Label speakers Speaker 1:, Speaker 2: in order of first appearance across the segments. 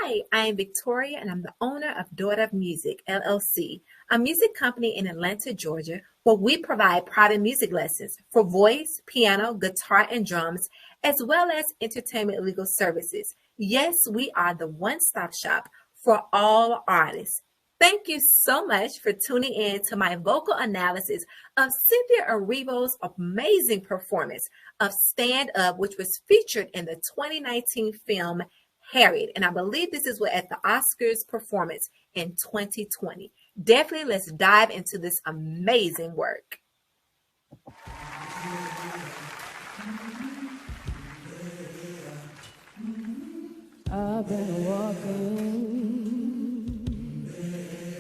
Speaker 1: Hi, I am Victoria and I'm the owner of Daughter of Music, LLC, a music company in Atlanta, Georgia, where we provide private music lessons for voice, piano, guitar, and drums, as well as entertainment legal services. Yes, we are the one-stop shop for all artists. Thank you so much for tuning in to my vocal analysis of Cynthia Erivo's amazing performance of Stand Up, which was featured in the 2019 film Harriet. And I believe this is what at the Oscars performance in 2020. Definitely let's dive into this amazing work.
Speaker 2: I've been walking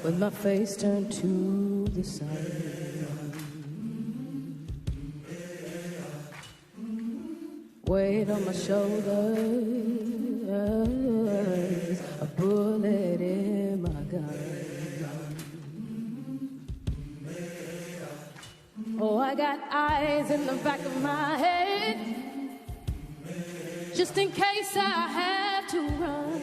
Speaker 2: with my face turned to the side, weight on my shoulders, a bullet in my gun. Oh, I got eyes in the back of my head, just in case I have to run.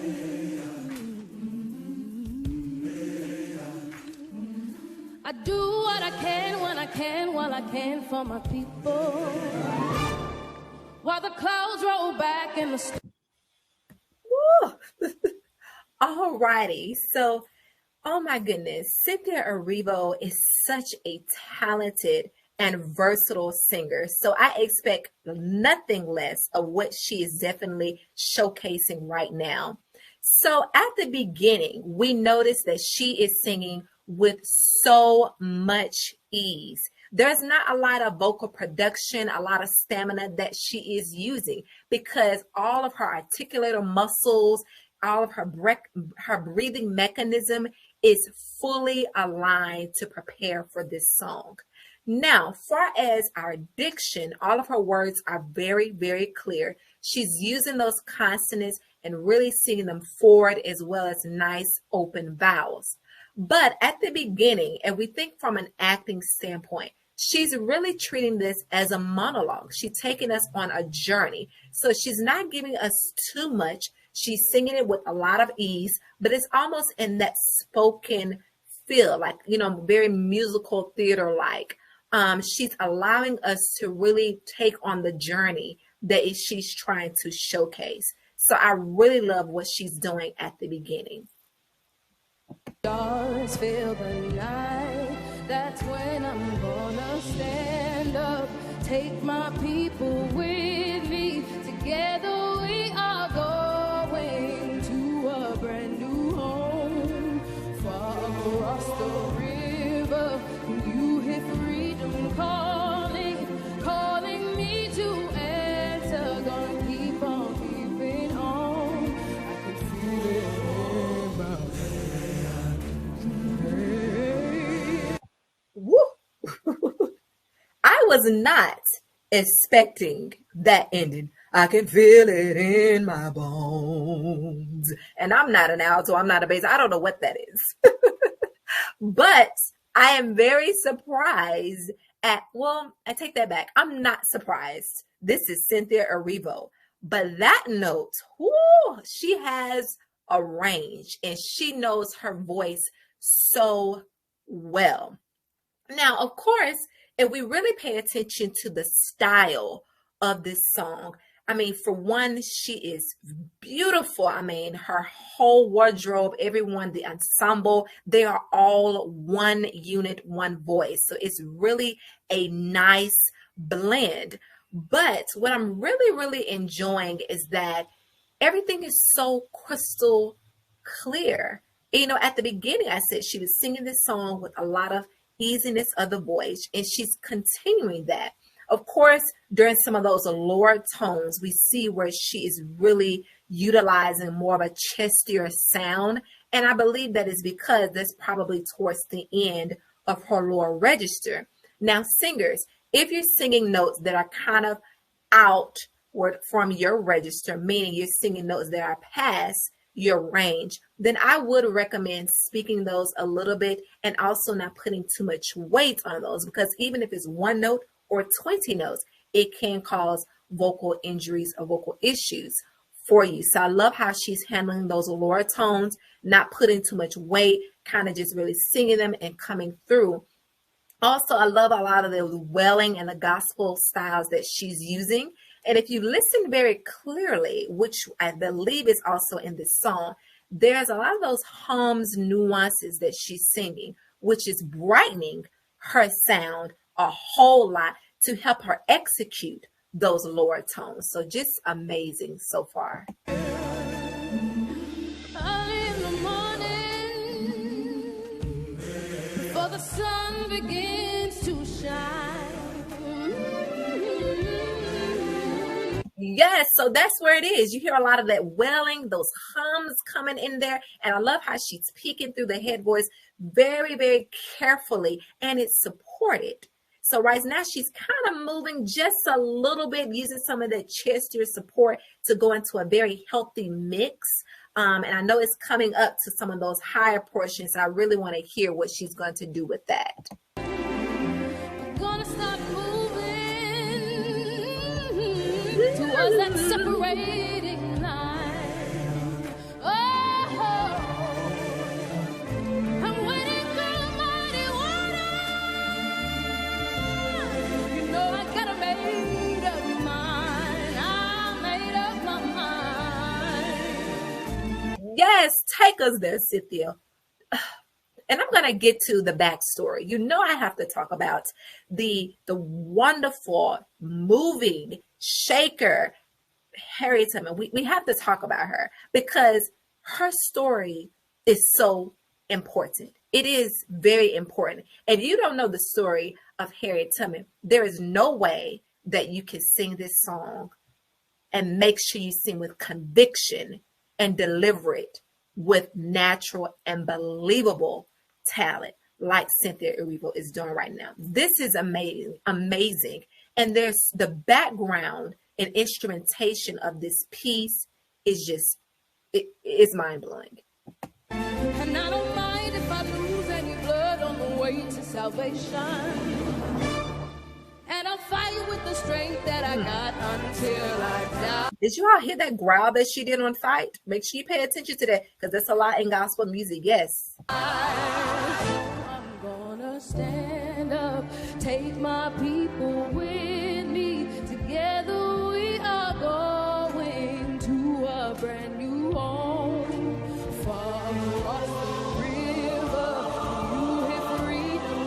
Speaker 2: I do what I can when I can, while I can for my people, while the clouds roll back in the sky.
Speaker 1: All righty. So, oh my goodness, Cynthia Erivo is such a talented and versatile singer. So I expect nothing less of what she is definitely showcasing right now. So at the beginning, we noticed that she is singing with so much ease. There's not a lot of vocal production, a lot of stamina that she is using because all of her articulator muscles, all of her breathing mechanism is fully aligned to prepare for this song. Now, far as our diction, all of her words are very, very clear. She's using those consonants and really singing them forward as well as nice open vowels. But at the beginning, and we think from an acting standpoint, she's really treating this as a monologue. She's taking us on a journey. So she's not giving us too much. She's singing it with a lot of ease, but it's almost in that spoken feel, like, very musical theater-like. She's allowing us to really take on the journey that she's trying to showcase. So I really love what she's doing at the beginning.
Speaker 2: Stars fill the night, that's when I'm gonna stand up, take my people with me, together we are going to a brand new home, far across the river, you hear freedom calling, calling me to answer, gonna keep on keeping on, I can feel it in my
Speaker 1: I was not expecting that ending. I can feel it in my bones. And I'm not an alto, I'm not a bass. I don't know what that is. But I am very surprised I take that back. I'm not surprised. This is Cynthia Erivo. But that note, she has a range and she knows her voice so well. Now, of course, if we really pay attention to the style of this song, for one, she is beautiful. Her whole wardrobe, everyone, the ensemble, they are all one unit, one voice. So it's really a nice blend. But what I'm really, really enjoying is that everything is so crystal clear. At the beginning, I said she was singing this song with a lot of easiness of the voice, and she's continuing that. Of course, during some of those lower tones, we see where she is really utilizing more of a chestier sound. And I believe that is because that's probably towards the end of her lower register. Now, singers, if you're singing notes that are kind of outward from your register, meaning you're singing notes that are past your range, then I would recommend speaking those a little bit and also not putting too much weight on those, because even if it's one note or 20 notes, it can cause vocal injuries or vocal issues. for you. So I love how she's handling those lower tones, not putting too much weight, kind of just really singing them and coming through. Also, I love a lot of the wailing and the gospel styles that she's using. And if you listen very clearly, which I believe is also in this song, there's a lot of those hums, nuances that she's singing, which is brightening her sound a whole lot to help her execute those lower tones. So just amazing so far.
Speaker 2: Early in the morning, before the sun begins to shine.
Speaker 1: Yes, so that's where it is. You hear a lot of that wailing, those hums coming in there. And I love how she's peeking through the head voice very, very carefully, and it's supported. So right now she's kind of moving just a little bit, using some of that chest ear support to go into a very healthy mix. And I know it's coming up to some of those higher portions. I really want to hear what she's going to do with that.
Speaker 2: Gonna start moving towards that separating line. Oh, I'm waiting for the mighty water. You know I got a made up mind. I made up my mind.
Speaker 1: Yes, take us there, Cynthia. And I'm going to get to the backstory. You know, I have to talk about the wonderful, moving shaker, Harriet Tubman. We have to talk about her because her story is so important. It is very important. If you don't know the story of Harriet Tubman, there is no way that you can sing this song and make sure you sing with conviction and deliver it with natural and believable talent like Cynthia Erivo is doing right now. This is amazing. And there's the background and instrumentation of this piece is just, it is mind-blowing.
Speaker 2: And I don't mind if I lose any blood on the way to salvation. And I'll fight with the strength that I got until I die.
Speaker 1: Did you all hear that growl that she did on Fight? Make sure you pay attention to that because there's a lot in gospel music. Yes.
Speaker 2: I'm gonna stand up, take my people with me. Together we are going to a brand new home. Far across the river, you hear freedom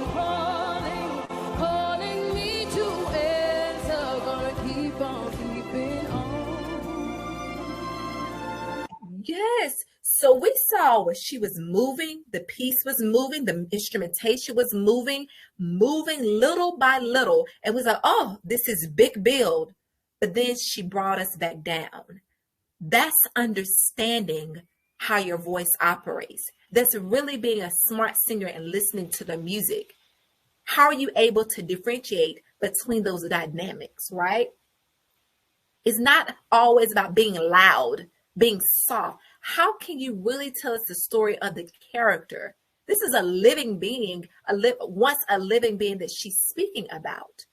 Speaker 2: calling me to answer. Gonna keep on keeping on.
Speaker 1: Yes. So we saw where she was moving, the piece was moving, the instrumentation was moving little by little. And was like, oh, this is big build. But then she brought us back down. That's understanding how your voice operates. That's really being a smart singer and listening to the music. How are you able to differentiate between those dynamics, right? It's not always about being loud, being soft. How can you really tell us the story of the character? This is a living being, once a living being that she's speaking about.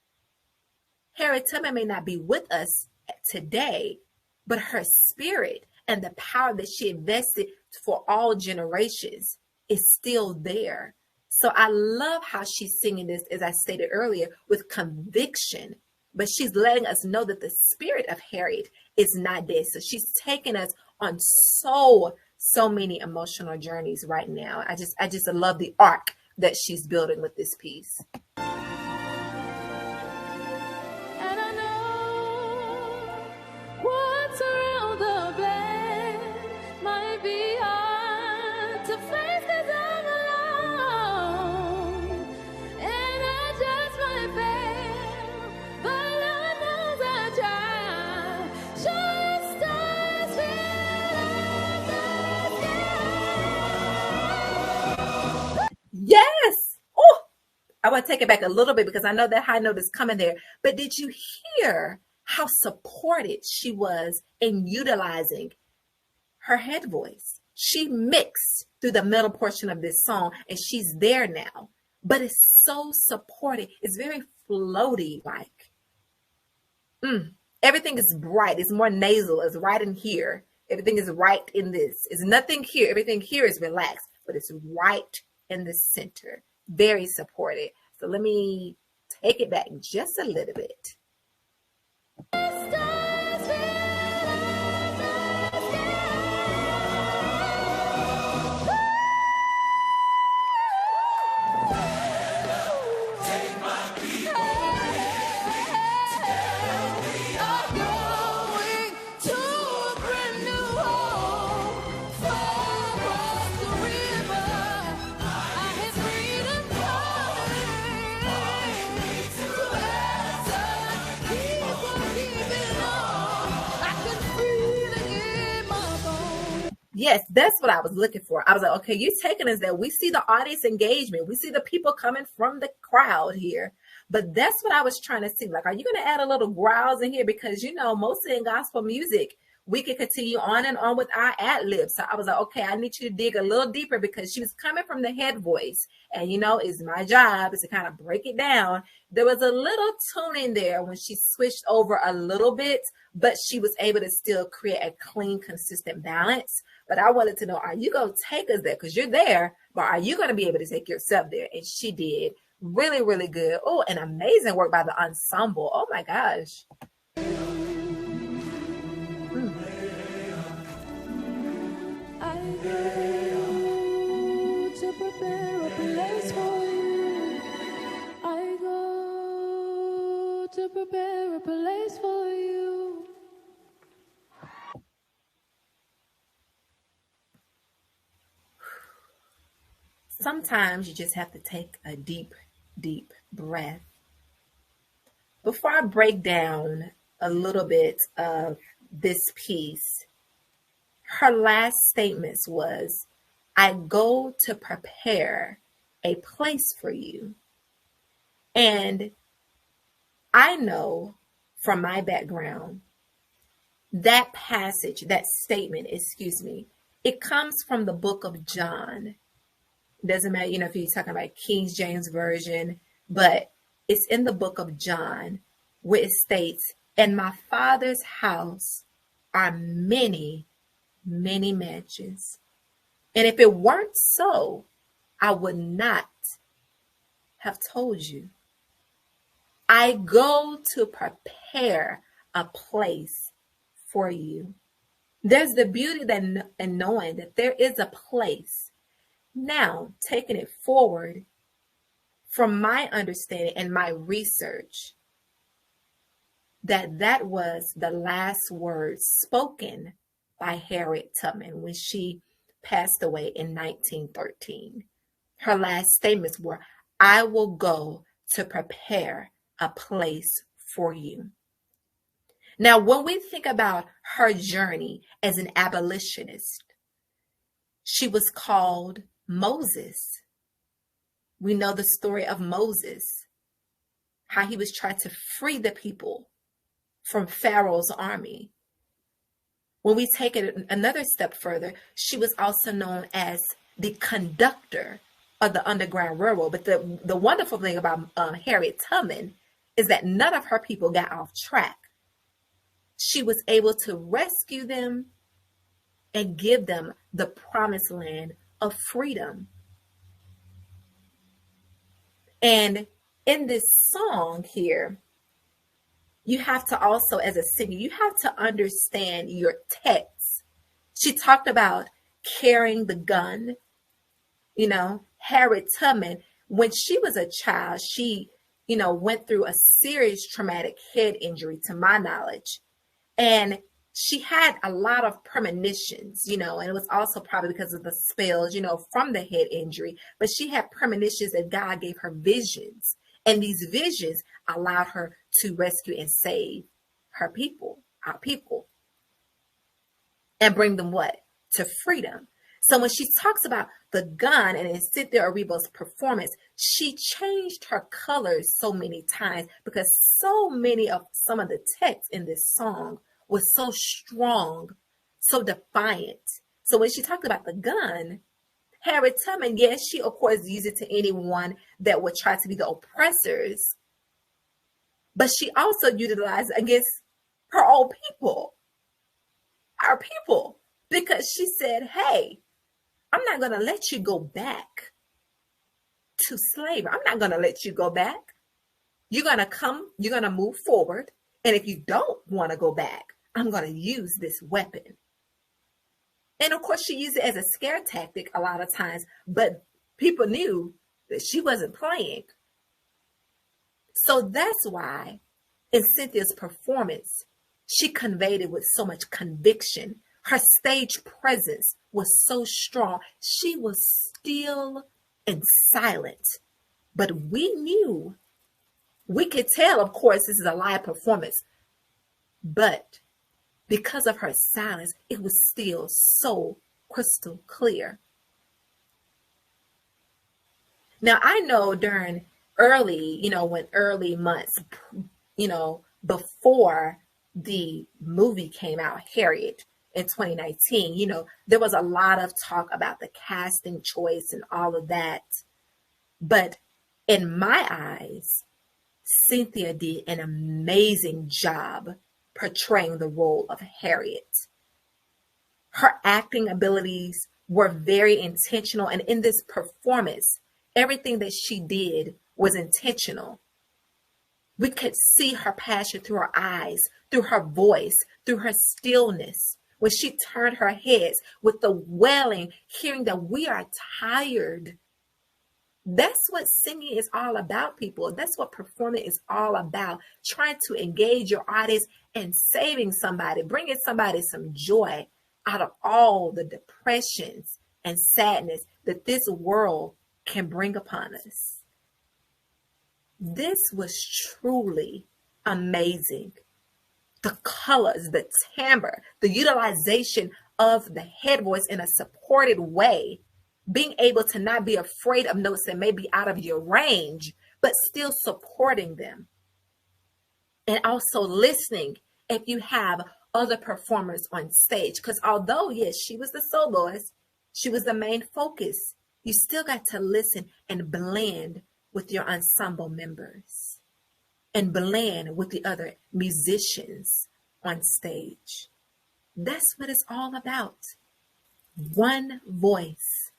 Speaker 1: Harriet Tubman may not be with us today, but her spirit and the power that she invested for all generations is still there. So I love how she's singing this, as I stated earlier, with conviction, but she's letting us know that the spirit of Harriet is not dead. So she's taking us on so many emotional journeys right now. I just love the arc that she's building with this piece.
Speaker 2: And I know what's around the bend might be hard to face 'cause I'm alone. And I just might fail, but Lord knows I try. Just as
Speaker 1: Yes. Oh, I want to take it back a little bit because I know that high note is coming there. But did you hear how supported she was in utilizing her head voice? She mixed through the middle portion of this song and she's there now. But it's so supported. It's very floaty like. Everything is bright. It's more nasal. It's right in here. Everything is right in this. It's nothing here. Everything here is relaxed, but it's right in the center. Very supported. So let me take it back just a little bit. Yes, that's what I was looking for. I was like, okay, you're taking us there. We see the audience engagement. We see the people coming from the crowd here. But that's what I was trying to see. Like, are you going to add a little growls in here? Because, you know, mostly in gospel music, we can continue on and on with our ad libs. So I was like, okay, I need you to dig a little deeper, because she was coming from the head voice. And, you know, it's my job is to kind of break it down. There was a little tuning there when she switched over a little bit, but she was able to still create a clean, consistent balance. But I wanted to know, are you going to take us there? Because you're there, but are you going to be able to take yourself there? And she did. Really, really good. Oh, and amazing work by the ensemble. Oh, my gosh.
Speaker 2: I go to prepare a place for you. I go to prepare a place for you.
Speaker 1: Sometimes you just have to take a deep, deep breath. Before I break down a little bit of this piece, her last statements was, I go to prepare a place for you. And I know from my background, that passage, that statement, it comes from the book of John. Doesn't matter, you know, if you're talking about King James Version, but it's in the book of John where it states, in my Father's house are many, many mansions. And if it weren't so, I would not have told you. I go to prepare a place for you. There's the beauty in knowing that there is a place. Now, taking it forward, from my understanding and my research, that was the last words spoken by Harriet Tubman when she passed away in 1913. Her last statements were, I will go to prepare a place for you. Now, when we think about her journey as an abolitionist, she was called Moses. We know the story of Moses, how he was trying to free the people from Pharaoh's army. When we take it another step further, she was also known as the conductor of the Underground Railroad. But the wonderful thing about Harriet Tubman is that none of her people got off track. She was able to rescue them and give them the promised land of freedom. And in this song here, you have to also, as a singer, you have to understand your text. She talked about carrying the gun. You know, Harriet Tubman, when she was a child, she, went through a serious traumatic head injury, to my knowledge. And she had a lot of premonitions, and it was also probably because of the spells, from the head injury. But she had premonitions that God gave her visions. And these visions allowed her to rescue and save her people, our people, and bring them what? To freedom. So when she talks about the gun and in Cynthia Erivo's performance, she changed her colors so many times because some of the text in this song was so strong, so defiant. So when she talked about the gun, Harriet Tubman, yes, she of course used it to anyone that would try to be the oppressors, but she also utilized it against her own people, our people, because she said, hey, I'm not going to let you go back to slavery. I'm not going to let you go back. You're going to come, you're going to move forward. And if you don't want to go back, I'm going to use this weapon. And of course, she used it as a scare tactic a lot of times, but people knew that she wasn't playing. So that's why in Cynthia's performance, she conveyed it with so much conviction. Her stage presence was so strong. She was still and silent, but we knew, we could tell, of course, this is a live performance, but because of her silence, it was still so crystal clear. Now, I know during early, when early months, before the movie came out, Harriet, in 2019, there was a lot of talk about the casting choice and all of that. But in my eyes, Cynthia did an amazing job portraying the role of Harriet. Her acting abilities were very intentional, and in this performance, everything that she did was intentional. We could see her passion through her eyes, through her voice, through her stillness. When she turned her head with the wailing, hearing that we are tired. That's what singing is all about, people. That's what performing is all about. Trying to engage your audience and saving somebody, bringing somebody some joy out of all the depressions and sadness that this world can bring upon us. This was truly amazing. The colors, the timbre, the utilization of the head voice in a supported way, being able to not be afraid of notes that may be out of your range, but still supporting them. And also listening if you have other performers on stage. Because although, yes, she was the soloist, she was the main focus, you still got to listen and blend with your ensemble members and blend with the other musicians on stage. That's what it's all about. One voice,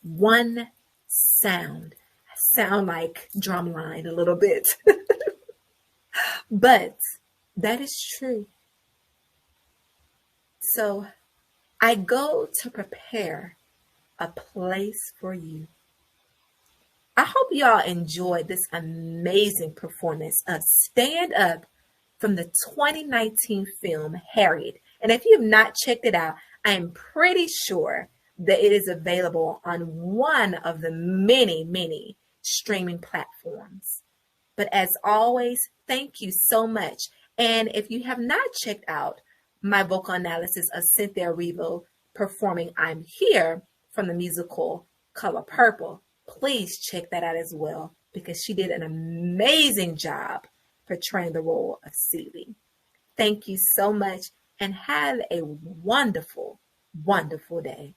Speaker 1: one sound. I sound like drumline a little bit, but that is true. So I go to prepare a place for you. I hope y'all enjoyed this amazing performance of Stand Up from the 2019 film Harriet. And if you have not checked it out, I am pretty sure that it is available on one of the many, many streaming platforms. But as always, thank you so much. And if you have not checked out my vocal analysis of Cynthia Erivo performing I'm Here from the musical Color Purple, please check that out as well, because she did an amazing job portraying the role of Celie. Thank you so much and have a wonderful, wonderful day.